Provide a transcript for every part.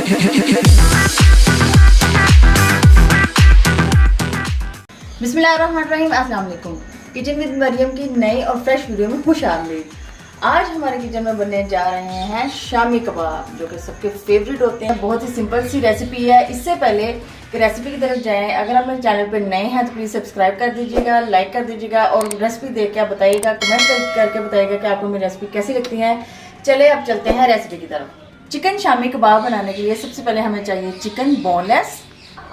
बिस्मिल्लाहिर्रहमानिर्रहीम, अस्सलाम वालेकुम। किचन विद मरियम की नई और फ्रेश वीडियो में खुश आमदीद। आज हमारे किचन में बनने जा रहे हैं शामी कबाब, जो कि सबके फेवरेट होते हैं। बहुत ही सिंपल सी रेसिपी है। इससे पहले कि रेसिपी की तरफ जाएं, अगर आप मेरे चैनल पर नए हैं तो प्लीज़ सब्सक्राइब कर दीजिएगा, लाइक कर दीजिएगा और रेसिपी देख के आप बताइएगा, कमेंट करके बताइएगा कि आपको मेरी रेसिपी कैसी लगती है। चले अब चलते हैं रेसिपी की तरफ। चिकन शामी कबाब बनाने के लिए सबसे पहले हमें चाहिए चिकन बोनलेस,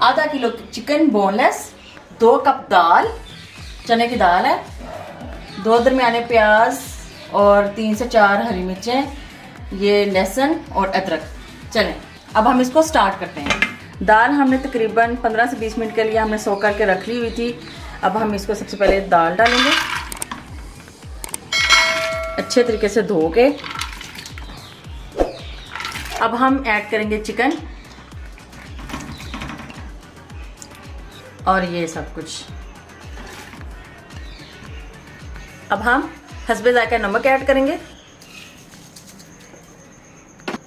आधा किलो चिकन बोनलेस, 2 कप दाल, चने की दाल है, 2 दरमियाने प्याज और 3 से 4 हरी मिर्चें, ये लहसुन और अदरक। चलें अब हम इसको स्टार्ट करते हैं। दाल हमने तकरीबन 15 से 20 मिनट के लिए हमने सोक करके रख ली हुई थी। अब हम इसको सबसे पहले दाल डालेंगे, अच्छे तरीके से धो के। अब हम ऐड करेंगे चिकन और ये सब कुछ। अब हम हस्बे जायका नमक ऐड करेंगे,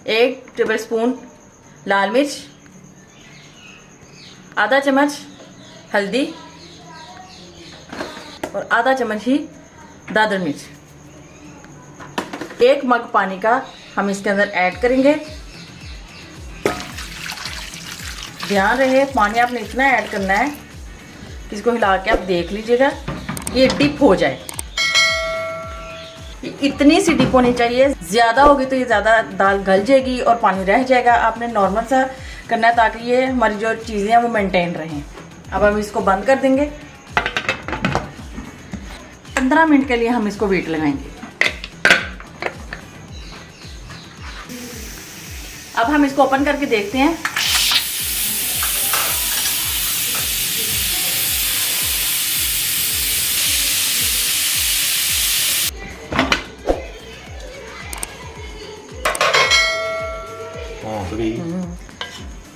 1 टेबलस्पून लाल मिर्च, आधा चम्मच हल्दी और आधा चम्मच ही दादर मिर्च। 1 मग पानी का हम इसके अंदर ऐड करेंगे। ध्यान रहे पानी आपने इतना ऐड करना है कि इसको हिला के आप देख लीजिएगा ये डिप हो जाए। इतनी सी डिप होनी चाहिए, ज़्यादा होगी तो ये ज़्यादा दाल गल जाएगी और पानी रह जाएगा। आपने नॉर्मल सा करना है ताकि ये हमारी जो चीज़ें हैं वो मेंटेन रहें। अब हम इसको बंद कर देंगे। 15 मिनट के लिए हम इसको वेट लगाएंगे। अब हम इसको ओपन करके देखते हैं।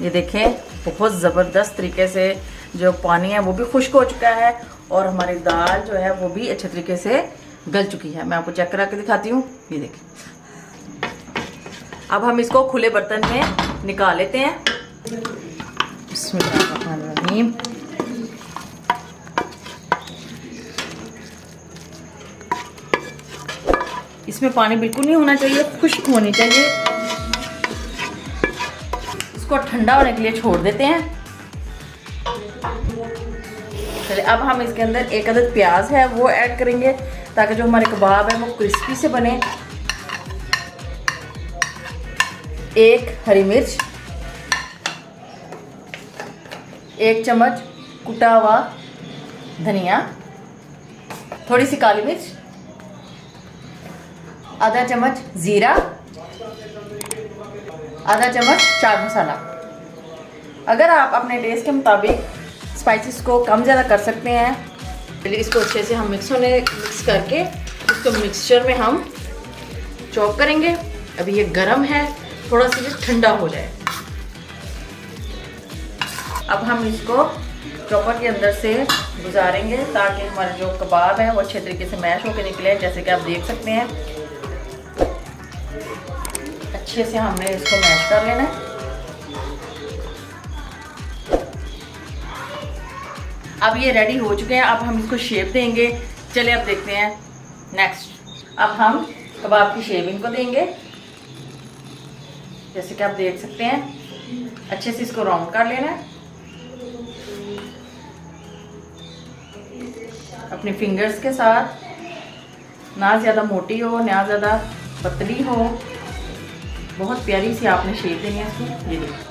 ये देखें बहुत ज़बरदस्त तरीके से जो पानी है वो भी खुश्क हो चुका है और हमारी दाल जो है वो भी अच्छे तरीके से गल चुकी है। मैं आपको चेक करा के दिखाती हूँ। ये देखें। अब हम इसको खुले बर्तन में निकाल लेते हैं। बिस्मिल्लाहिर्रहमानिर्रहीम। इसमें पानी बिल्कुल नहीं होना चाहिए, खुश्क होनी चाहिए। इसको ठंडा होने के लिए छोड़ देते हैं। चलिए अब हम इसके अंदर 1 अदद प्याज है वो ऐड करेंगे ताकि जो हमारे कबाब है वो क्रिस्पी से बने। 1 हरी मिर्च, 1 चम्मच कुटा हुआ धनिया, थोड़ी सी काली मिर्च, आधा चम्मच जीरा, आधा चम्मच चाट मसाला। अगर आप अपने टेस्ट के मुताबिक स्पाइसेस को कम ज़्यादा कर सकते हैं। पहले इसको अच्छे से हम मिक्स करके इसको मिक्सचर में हम चॉप करेंगे। अभी ये गरम है, थोड़ा सा ये ठंडा हो जाए। अब हम इसको चॉपर के अंदर से गुजारेंगे ताकि हमारे जो कबाब है वो अच्छे तरीके से मैश होकर निकले। जैसे कि आप देख सकते हैं अच्छे से हमने इसको मैश कर लेना है। अब ये रेडी हो चुके हैं। अब हम इसको शेप देंगे। चलिए अब देखते हैं नेक्स्ट। अब हम कबाब की शेप इनको देंगे। जैसे कि आप देख सकते हैं अच्छे से इसको राउंड कर लेना है। अपनी फिंगर्स के साथ, ना ज़्यादा मोटी हो ना ज़्यादा पतली हो, बहुत प्यारी सी आपने शेप देनी है इसको। ये देखिए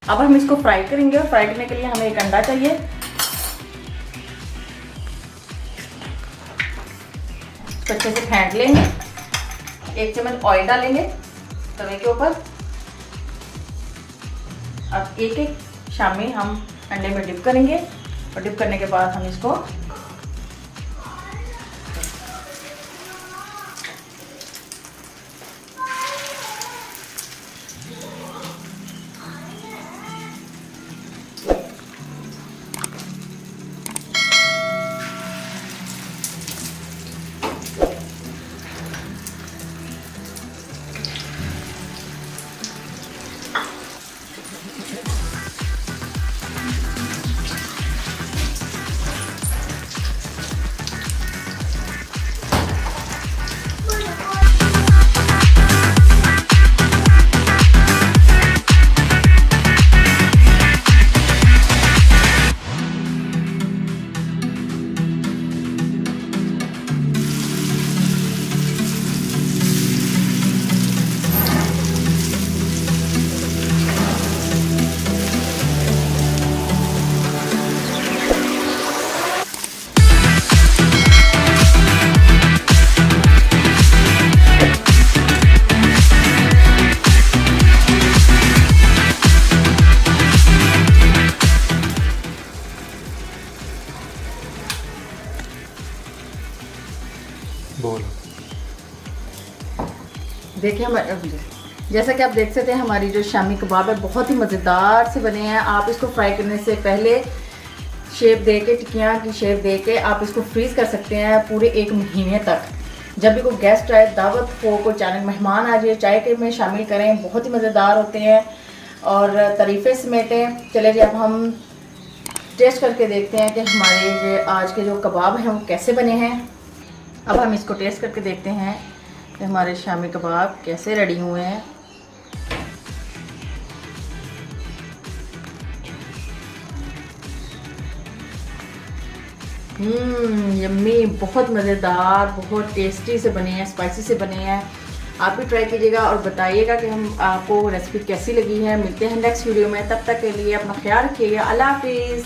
अब हम इसको फ्राई करेंगे और फ्राई करने के लिए हमें 1 अंडा चाहिए। तो अच्छे से फेंट लेंगे। 1 चम्मच ऑयल डालेंगे तवे के ऊपर। अब एक एक शामी हम अंडे में डिप करेंगे और डिप करने के बाद हम इसको बोल। देखिए जैसा कि आप देख सकते हैं हमारी जो शामी कबाब है बहुत ही मज़ेदार से बने हैं। आप इसको फ्राई करने से पहले शेप दे के, टिक्कियाँ की शेप दे के आप इसको फ्रीज़ कर सकते हैं पूरे 1 महीने तक। जब भी कोई गेस्ट आए, दावत हो, कोई अचानक मेहमान आ जाए, चाय के में शामिल करें, बहुत ही मज़ेदार होते हैं और तारीफ़ें समेटें। चले जी अब हम टेस्ट करके देखते हैं कि हमारे जो आज के जो कबाब हैं वो कैसे बने हैं। अब हम इसको टेस्ट करके देखते हैं कि हमारे शामी कबाब कैसे रेडी हुए हैं। यम्मी, बहुत मज़ेदार, बहुत टेस्टी से बने हैं, स्पाइसी से बने हैं। आप भी ट्राई कीजिएगा और बताइएगा कि हम आपको रेसिपी कैसी लगी है। मिलते हैं नेक्स्ट वीडियो में, तब तक के लिए अपना ख्याल रखिएगा। अल्लाह हाफिज़।